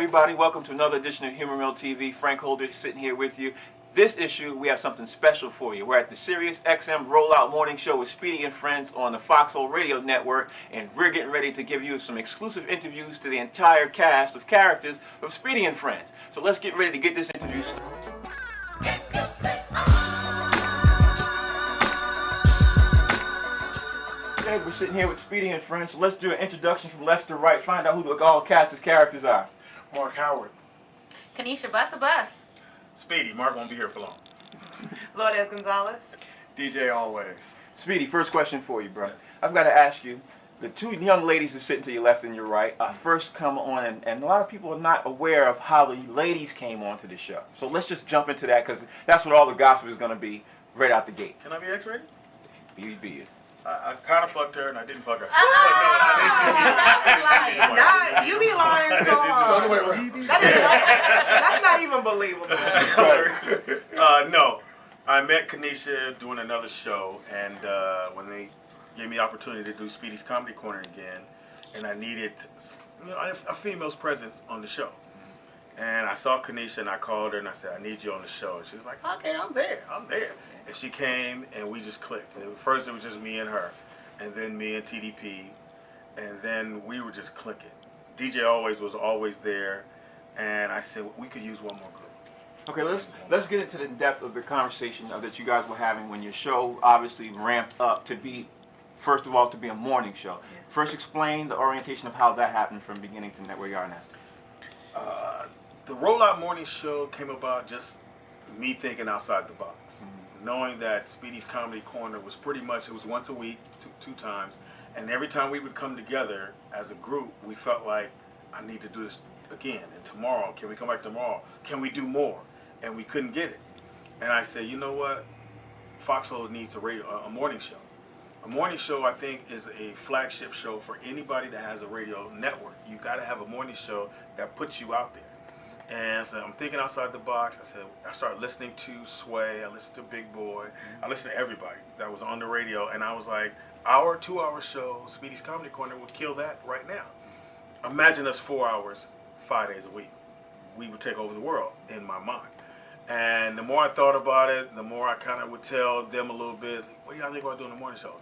everybody. Welcome to another edition of Humor Mill TV. Frank Holder sitting here with you. This issue, we have something special for you. We're at the Sirius XM Rollout Morning Show with Speedy and Friends on the Foxxhole Radio Network, and we're getting ready to give you some exclusive interviews to the entire cast of characters of Speedy and Friends. So let's get ready to get this interview started. Okay, we're sitting here with Speedy and Friends, so let's do an introduction from left to right, find out who the all cast of characters are. Mark Howard. Kanisha Bus. Speedy. Mark won't be here for long. Lourdes Gonzalez. DJ Always. Speedy, first question for you, bro. I've got to ask you, the two young ladies who sit to your left and your right first come on, and a lot of people are not aware of how the ladies came onto the show. So let's just jump into that, because that's what all the gossip is going to be right out the gate. Can I be X-rated? Be it. I kind of fucked her and I didn't fuck her. No, I Nah, you be lying so hard. That's not even believable. No, I met Kanisha doing another show, and when they gave me the opportunity to do Speedy's Comedy Corner again, and I needed, a female's presence on the show. And I saw Kanisha and I called her and I said, I need you on the show. And she was like, okay, I'm there. And she came and we just clicked. And first it was just me and her, and then me and TDP, and then we were just clicking. DJ Always was always there, and I said, we could use one more girl. Okay, let's get into the depth of the conversation that you guys were having when your show obviously ramped up to be, first of all, to be a morning show. Yeah. First, explain the orientation of how that happened from beginning to where you are now. The Rollout Morning Show came about just me thinking outside the box. Knowing that Speedy's Comedy Corner was pretty much, it was once a week, two times, and every time we would come together as a group, we felt like, I need to do this again, and tomorrow, can we come back tomorrow? Can we do more? And we couldn't get it. And I said, you know what? Foxxhole needs a morning show. A morning show, I think, is a flagship show for anybody that has a radio network. You got to have a morning show that puts you out there. And so I'm thinking outside the box. I started listening to Sway, I listened to Big Boy, I listened to everybody that was on the radio, and I was like, our 2-hour show, Speedy's Comedy Corner, would kill that right now. Imagine us 4 hours, 5 days a week. We would take over the world in my mind. And the more I thought about it, the more I kind of would tell them a little bit, what do y'all think about doing the morning show?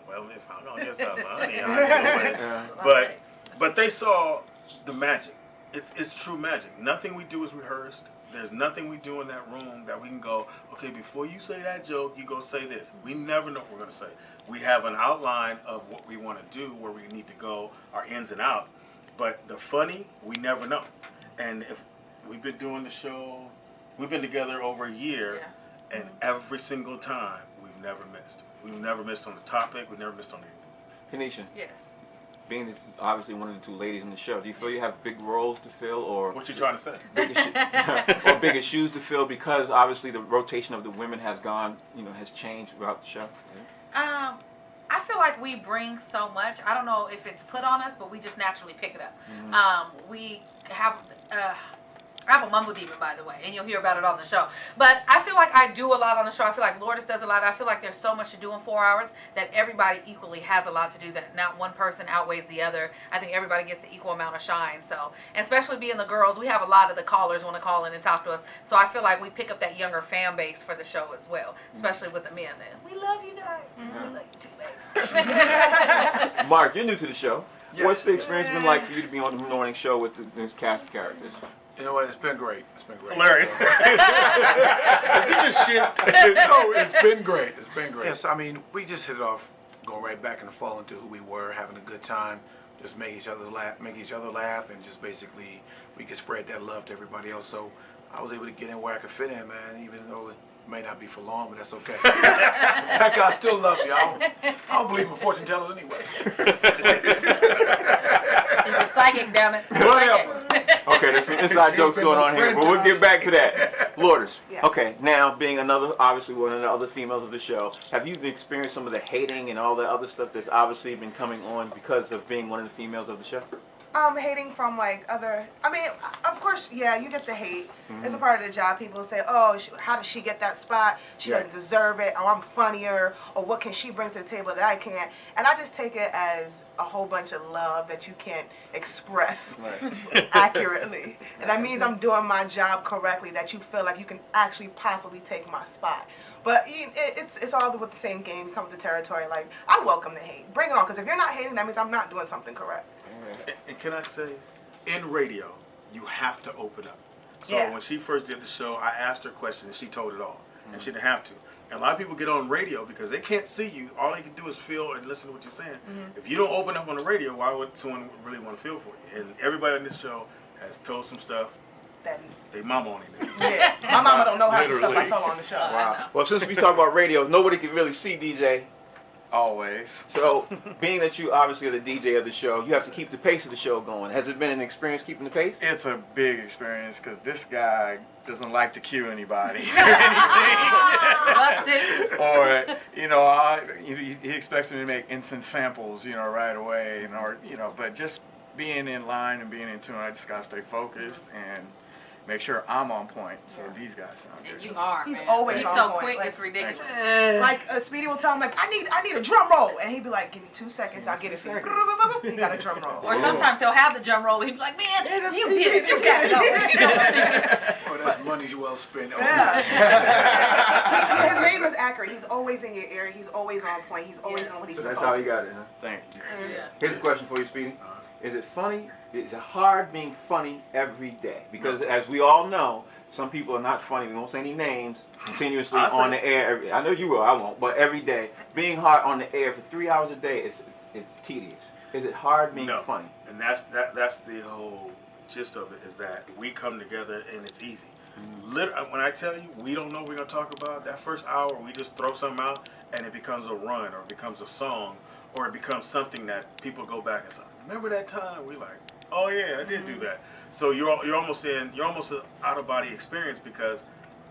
Well, if I'm going to get some money, I'll do it. But they saw the magic. It's true magic. Nothing we do is rehearsed. There's nothing we do in that room that we can go, okay, before you say that joke, you go say this. We never know what we're going to say. We have an outline of what we want to do, where we need to go, our ins and out. But the funny, we never know. And if we've been doing the show, we've been together over a year, and every single time, we've never missed. We've never missed on the topic. We've never missed on anything. Kanisha. Yes. Being obviously one of the two ladies in the show, do you feel you have big roles to fill, or what you trying to say? Bigger shoes to fill, because obviously the rotation of the women has changed throughout the show? I feel like we bring so much. I don't know if it's put on us, but we just naturally pick it up. We have. I have a mumble demon, by the way, and you'll hear about it on the show. But I feel like I do a lot on the show. I feel like Lourdes does a lot. I feel like there's so much to do in 4 hours that everybody equally has a lot to do, that not one person outweighs the other. I think everybody gets the equal amount of shine. So, and especially being the girls, we have a lot of the callers want to call in and talk to us. So I feel like we pick up that younger fan base for the show as well, especially with the men. We love you guys. We love you too, baby. Mark, you're new to the show. Yes. What's the experience been like for you to be on the morning show with this cast of characters? You know what? It's been great. Hilarious. Did you just shift? No, it's been great. Yes, I mean, we just hit it off, going right back and fall into who we were, having a good time, just make each other laugh, and just basically we could spread that love to everybody else. So I was able to get in where I could fit in, man, even though it may not be for long, but that's okay. Heck, I still love you. I don't believe in fortune tellers anyway. She's a psychic, damn it. Whatever. Okay, there's some inside jokes going on here, but we'll get back to that. Lourdes, Yeah. okay, now being obviously one of the other females of the show, have you experienced some of the hating and all the other stuff that's obviously been coming on because of being one of the females of the show? Hating from like other. I mean, of course, yeah, you get the hate. It's a part of the job. People say, "Oh, how does she get that spot? She doesn't deserve it. Or I'm funnier. Or what can she bring to the table that I can't?" And I just take it as a whole bunch of love that you can't express accurately. And that means I'm doing my job correctly. That you feel like you can actually possibly take my spot. But it's all with the same game. Come with the territory. Like, I welcome the hate. Bring it on. Because if you're not hating, that means I'm not doing something correct. And can I say, in radio, you have to open up. So when she first did the show, I asked her questions and she told it all. And she didn't have to. And a lot of people get on radio because they can't see you. All they can do is feel and listen to what you're saying. If you don't open up on the radio, why would someone really want to feel for you? And everybody on this show has told some stuff that they mama on it. Yeah, my mama don't know how to stuff I told her on the show. Wow. Well, since we talk about radio, nobody can really see DJ. Always. So, being that you obviously are the DJ of the show, you have to keep the pace of the show going. Has it been an experience keeping the pace? It's a big experience because this guy doesn't like to cue anybody. Busted. Or, he expects me to make instant samples, right away. But just being in line and being in tune, I just got to stay focused and make sure I'm on point so these guys sound good. And you are, He's man. always He's on so point. quick, Like, it's ridiculous. Like Speedy will tell him, like, I need a drum roll, and he'd be like, give me 2 seconds, I'll get it for you. He got a drum roll. Or sometimes he'll have the drum roll, and he'd be like, man, you did it, you got it. Oh, that's money well spent. Oh, Yeah. His name is accurate. He's always in your ear. He's always on point. He's always on what he's So supposed that's how to. you got it, huh? Thank you. Here's a question for you, Speedy. Is it funny? Is it hard being funny every day? Because as we all know, some people are not funny. We won't say any names. Continuously on the air. I know you will. I won't. But every day, being hard on the air for 3 hours a day it's tedious. Is it hard being funny? And that's the whole gist of it, is that we come together and it's easy. When I tell you we don't know what we're gonna talk about, that first hour we just throw something out and it becomes a run or it becomes a song or it becomes something that people go back and say, remember that time? We like, oh yeah, I did do that. So you're almost an out of body experience because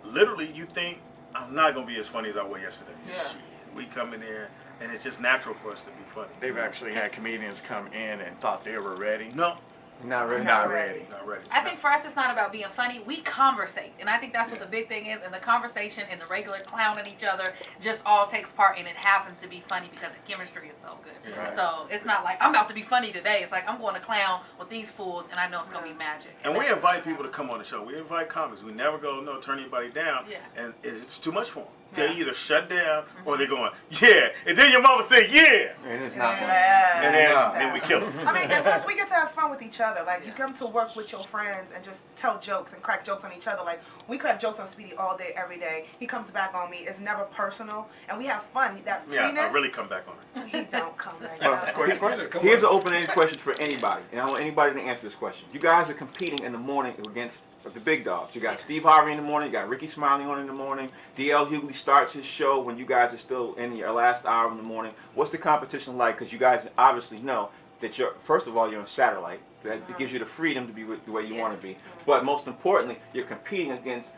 literally you think I'm not gonna be as funny as I was yesterday. Yeah. Shit. We come in there and it's just natural for us to be funny. They've actually had comedians come in and thought they were ready. No, Not really. Not ready. not ready. I think for us, it's not about being funny. We conversate. And I think that's what the big thing is. And the conversation and the regular clowning each other just all takes part. And it happens to be funny because the chemistry is so good. Right. So it's not like, I'm about to be funny today. It's like, I'm going to clown with these fools and I know it's going to be magic. And we invite people to come on the show. We invite comics. We never go, no, turn anybody down. Yeah. And it's too much for them. They either shut down or they're going, yeah. And then your mama said, yeah. And it's not funny. And then we kill them. I mean, and plus we get to have fun with each other. Like, you come to work with your friends and just tell jokes and crack jokes on each other. Like, we crack jokes on Speedy all day, every day. He comes back on me. It's never personal. And we have fun. That freeness. Yeah, I really come back on it. He don't come back Well, on. here's an open-ended question for anybody, and I want anybody to answer this question. You guys are competing in the morning against the big dogs. You got Steve Harvey in the morning, you got Ricky Smiley on in the morning. D.L. Hughley starts his show when you guys are still in your last hour in the morning. What's the competition like? Because you guys obviously know that first of all, you're on satellite. That gives you the freedom to be the way you want to be. But most importantly, you're competing against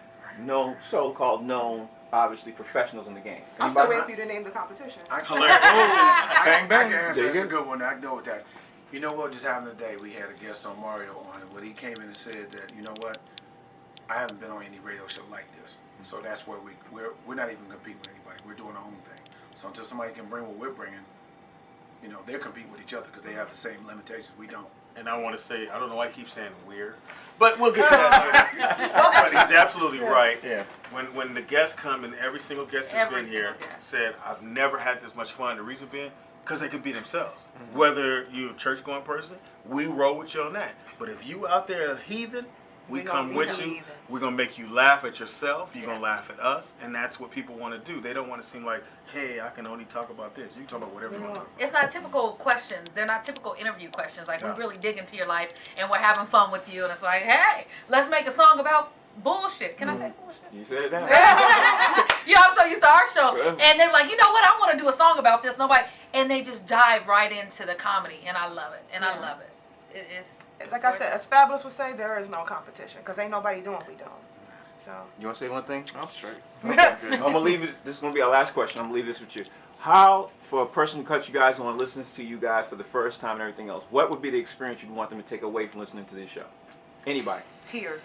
so-called known, obviously, professionals in the game. I'm still waiting for you to name the competition. I Bang, bang. can answer. There you That's a go. good one. I know that. You know what just happened today? We had a guest on Mario on, but he came in and said that, you know what? I haven't been on any radio show like this. So that's where we're not even competing with anybody. We're doing our own thing. So until somebody can bring what we're bringing, they'll compete with each other because they have the same limitations. We don't. And I want to say, I don't know why he keeps saying weird, but we'll get to that later. But he's absolutely right. Yeah. When the guests come, and every single guest that's Every been here single guest. said, I've never had this much fun. The reason being, because they can be themselves. Whether you're a church-going person, we roll with you on that. But if you out there a heathen, we come with you. We're going to make you laugh at yourself. You're going to laugh at us. And that's what people want to do. They don't want to seem like, hey, I can only talk about this. You can talk about whatever you want to talk about. It's not typical questions. They're not typical interview questions. Like, we really dig into your life and we're having fun with you. And it's like, hey, let's make a song about bullshit. Can I say bullshit? You said it now. I'm so used to our show. And they're like, you know what? I want to do a song about this. Nobody. And they just dive right into the comedy. And I love it. And I love it. It's Like I said, as Fabulous would say, there is no competition because ain't nobody doing what we doing. So You want to say one thing? I'm straight. I'm gonna leave it. This is gonna be our last question. I'm gonna leave this with you. How, for a person who cuts you guys on, listens to you guys for the first time and everything else, what would be the experience you'd want them to take away from listening to this show? Anybody? tears.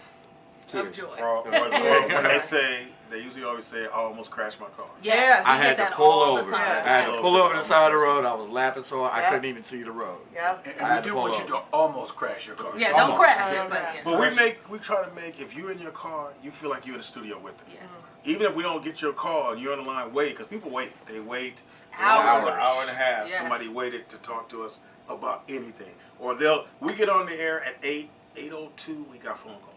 Of joy. Or when they say, they usually always say, I almost crashed my car. Yes, I he had said to that pull all over. the time. I had to pull over the side of the road. I was laughing so hard, I Yeah. couldn't even see the road. Yeah. And I had we to do pull want you over. to almost crash your car. Yeah, don't Almost. crash it, but yeah. But we try to make, if you're in your car, you feel like you're in the studio with us. Yes. Even if we don't get your call and you're on the line waiting, because people wait. They wait for Hours. an hour and a half. Yes. Somebody waited to talk to us about anything. Or we get on the air at 8:02, we got phone calls.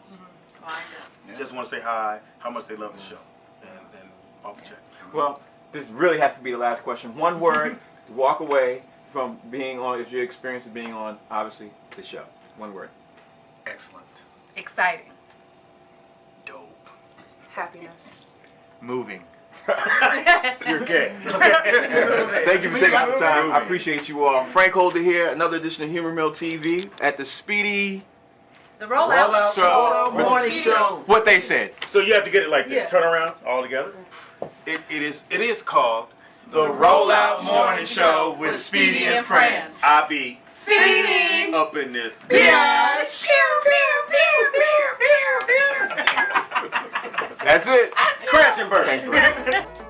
Just want to say hi, how much they love the show, and off the check. Well, this really has to be the last question. One word to walk away from being on, if your experience of being on, obviously, the show. One word. Excellent. Exciting. Dope. Happiness. Moving. You're gay. Thank you for taking the time. I appreciate you all. Frank Holder here, another edition of Humor Mill TV at the Speedy. The rollout. Show. Morning show. What they said. So you have to get it like this. Yes. Turn around all together. It is called The Rollout Morning Show with Speedy and Friends. I be Speedy. up in this. Bitch. That's it. Crash and burn. Thanks, bro.